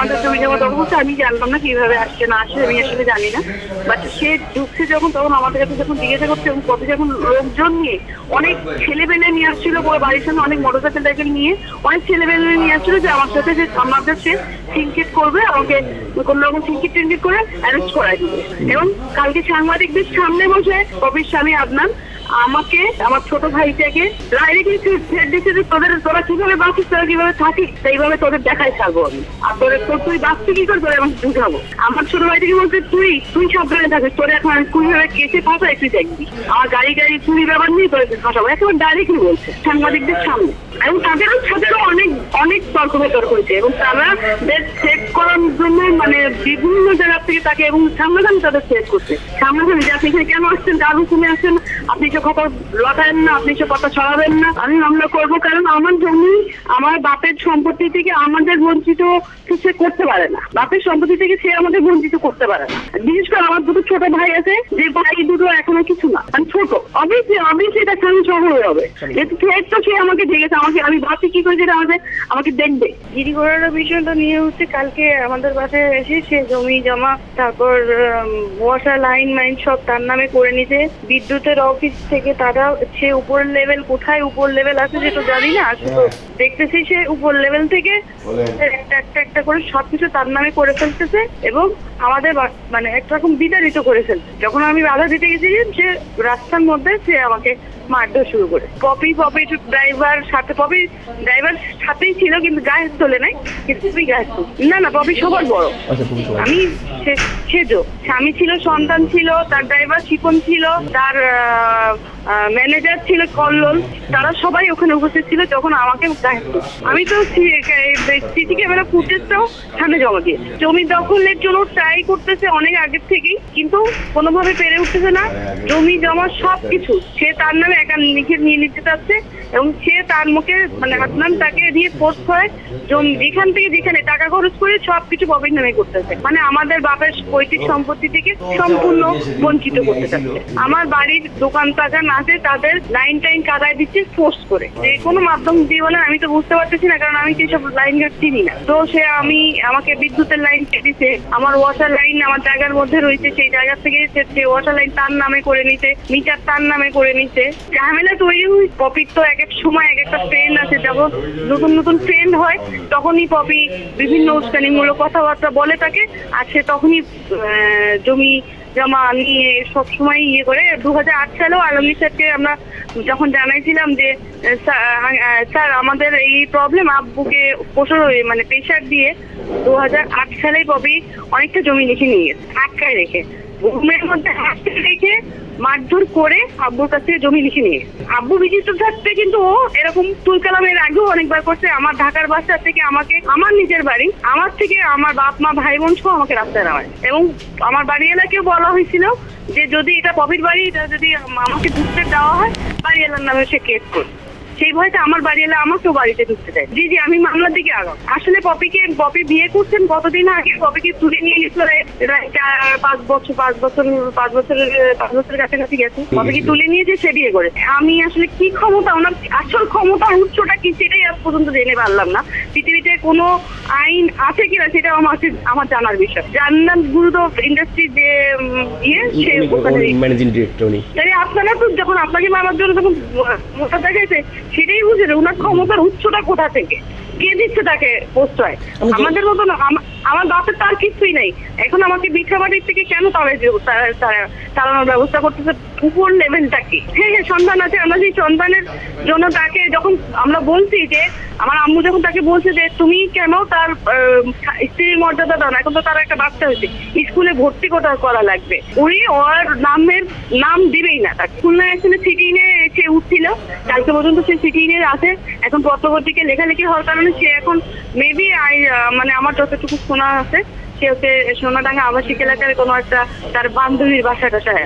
আমাদের জমি জমা দখল করছে। আমি জানলাম না কিভাবে আসছে না আসছে, আমি আসলে জানি না। বাট সে ঢুকছে যখন, তখন আমাদের কাছে যখন জিজ্ঞাসা করছে এবং পথে যখন লোকজন নিয়ে অনেক ছেলেবেলে নিয়ে আসছিল, বাড়ির সামনে অনেক মোটরসাইকেল টাইকেল নিয়ে অনেক ছেলেবেলে নিয়ে আসছিল যে আমার সাথে যে আমাদের সে সিনকেট করবে, আমাকে কোন রকম সিনকেট টিনকেট করে অ্যারেস্ট করাই দিবে। এবং কালকে সাংবাদিকদের সামনে বসে কবির স্বামী আদনান আমাকে, আমার ছোট ভাইটাকে ডাইরেক্টলি থ্রেট দিচ্ছে যে তোরা কিভাবে বাঁচিস, তোরা কিভাবে থাকিস, সেইভাবে তোদের দেখাই ছাড়বো আমি। আর তুই বাঁচতে কি করে, তোরা আমাকে বুঝাবো। আমার ছোট ভাইটাকে বলছে তুই সাবধানে থাকিস, তোরা এখন কিভাবে কেসে ফাঁসাই তুই দেখবি, আমার গাড়ি চুরি ব্যাপার নিয়ে তোরা ফাঁসাবো, একেবারে ডাইরেক্টলি বলছে সাংবাদিকদের সামনে। এবং তাদেরও অনেক তর্ক বিতর্ক হয়েছে এবং তারা সেট করার জন্য মানে বিভিন্ন জায়গা থেকে তাকে এবং সামনাসামনি তাদের সেট করছে, সামনাসামনি যে আপনি এখানে কেন আসছেন, কার হুকুমে আসছেন, আপনি সব কথা লটায়েন না, আপনি সব কথা ছড়াবেন না। আমি মামলা করবো কারণ আমার জমি আমার বাপের সম্পত্তি থেকে আমাদের বঞ্চিত সে করতে পারে না, বাপের সম্পত্তি থেকে সে আমাদের বঞ্চিত করতে পারে না। বিশেষ করে আমার দুটো ছোট ভাই আছে, যে ভাই দুটো এখনো কিছু না, মানে ছোট, অবভিয়াসলি এটা স্বামী শহর হয়ে হবে। তো সে আমাকে দেখেছে, আমি ভাবছি কি করে যেটা আমাকে দেখবে। গিরি ঘোড়ার বিষয়টা নিয়ে হচ্ছে কালকে আমাদের বাসায় এসে সে জমি জমা, তারপর ওয়াটার লাইন সব তার নামে করে নিতে, বিদ্যুতের অফিস থেকে তারা সে উপর লেভেল, কোথায় উপর লেভেল আছে সেটা জানি না, আসলে তো দেখতেছি সে উপর লেভেল থেকে একটা করে সবকিছু তার নামে করে ফেলতেছে এবং আমাদের মানে একরকম বিতাড়িত করে ফেলছে। যখন আমি বাধা দিতে গেছি সে রাস্তার মধ্যে সে আমাকে মারধর শুরু করে। পপি ড্রাইভার সাথেই ছিল কিন্তু গায়ে তোলে নাই, কিন্তু গায়ে না পপি সবার বড়, আমি সেজো স্বামী ছিল, সন্তান ছিল, তার ড্রাইভার শিপন ছিল, তার ম্যানেজার ছিল কল্লোল, তারা সবাই ওখানে উপস্থিত ছিল যখন আমাকে গায়ে। আমি তো সিসি ক্যামেরা ফুটেজটাও থানায় জমা দিয়ে জমি দখলের জন্য ট্রাই করতেছে অনেক আগের থেকেই, কিন্তু কোনোভাবে পেরে উঠতেছে না। জমি জমা সবকিছু সে তার নামে একা লিখে নিয়ে নিতে চাচ্ছে এবং সে তার মুখে মানে আদনান তাকে দিয়ে ফোর্স করে যেখান থেকে যেখানে টাকা খরচ করে সবকিছু ববির নামে করতেছে, মানে আমাদের বাপের পৈতৃক সম্পত্তি থেকে সম্পূর্ণ বঞ্চিত করতে চাচ্ছে। আমার বাড়ির দোকান টাকান আছে, তাদের লাইন টাইন কাটায় দিচ্ছে ফোর্স করে, যে কোনো মাধ্যম দিয়ে বলে আমি তো বুঝতে পারতেছি না, কারণ আমি সেসব লাইন চিনি না। তো সে আমাকে বিদ্যুতের লাইন দিচ্ছে, আমার ওয়াটার লাইন আমার জায়গার মধ্যে রয়েছে, সেই জায়গা থেকে সে ওয়াটার লাইন তার নামে করে নিতে, মিটার তার নামে করে নিতে। ঝামেলা তৈরি হয়। পপির তো এক এক সময় এক একটা ফ্রেন্ড আছে, যখন নতুন ফ্রেন্ড হয় তখনই পপি বিভিন্ন উস্কানিমূলক কথাবার্তা বলে তাকে, আর সে তখনই জমি জমা নিয়ে সবসময় করে। 2008 সালেও আলমগীর স্যারকে আমরা যখন জানাইছিলাম যে স্যার আমাদের এই প্রবলেম, আব্বুকে প্রচুর মানে প্রেশার দিয়ে 2008 সালেই পপি অনেকটা জমি লিখে নিয়ে গেছে, আটকায় রেখে ঘুমের মধ্যে হাতে রেখে মারধর করে আব্বুর কাছে জমি লিখে নিয়ে। আব্বু বিচিত্র থাকতে কিন্তু ও এরকম তুলকালামের আগেও অনেকবার করছে। আমার ঢাকার বাসা থেকে আমাকে, আমার নিজের বাড়ি, আমার থেকে আমার বাপ মা ভাই বোন সহ আমাকে রাস্তায় নামায় এবং আমার বাড়ি এলাকেও বলা হয়েছিল যে যদি এটা পপির বাড়ি, এটা যদি আমাকে ঢুকতে দেওয়া হয় বাড়ি এলার নামে সে কেস করবে। সেই ভয়তে আমার বাড়ি এলে আমাকেও বাড়িতে ঢুকতে দেয়। জি আমি মামলার দিকে আগাম। আসলে পপি বিয়ে করছেন কতদিন আগে, পপিকে তুলে নিয়ে গেছিল 5 বছরের কাছাকাছি গেছে। পপিকে তুলে নিয়েছে, সে বিয়ে করে। আমি আসলে কি ক্ষমতা, ওনার আসল ক্ষমতার উৎসটা কি সেটাই আজ পর্যন্ত জেনে পারলাম না। পৃথিবীতে কোনো আইন আছে কিনা সেটাও আমার জানার বিষয়। জান্নাত গ্রুপ অফ ইন্ডাস্ট্রি যে সে ম্যানেজিং ডিরেক্টর উনি। তাই আপনারা তো যখন আপনাকে মারার জন্য যখন মোটা দেখাইছে সেটাই বুঝে ওনার ক্ষমতার উৎসটা কোথা থেকে, কে দিচ্ছে তাকে প্রশ্রয়। আমাদের মতো না, আমার বাপের তার কিছুই নাই। এখন আমাকে বিছাবাড়ির থেকে কেন চালানোর ব্যবস্থা করতেছে, উপর লেভেলটা কি? হ্যাঁ সন্তান আছে, আমরা সেই সন্তানের জন্য তাকে যখন আমরা বলছি যে আমার আম্মু যখন তাকে বলছে যে তুমি কেন তার স্ত্রীর মর্যাদা দাও না, এখন তো তার একটা বাচ্চা হয়েছে, স্কুলে ভর্তি করা লাগবে, উনি ওর নাম দিবেই না তাকে। খুলনা আসলে সিটিনে সে উঠছিল, কালকে পর্যন্ত সে সিটিনে আছে। এখন পত্রপত্রিকে লেখালেখি হওয়ার কারণে সে এখন মেবি মানে আমার যতটুকু শোনা আছে সে হচ্ছে সোনাডাঙ্গা আবাসিক এলাকার কোনো একটা তার বান্ধবীর বাসা টাসায়।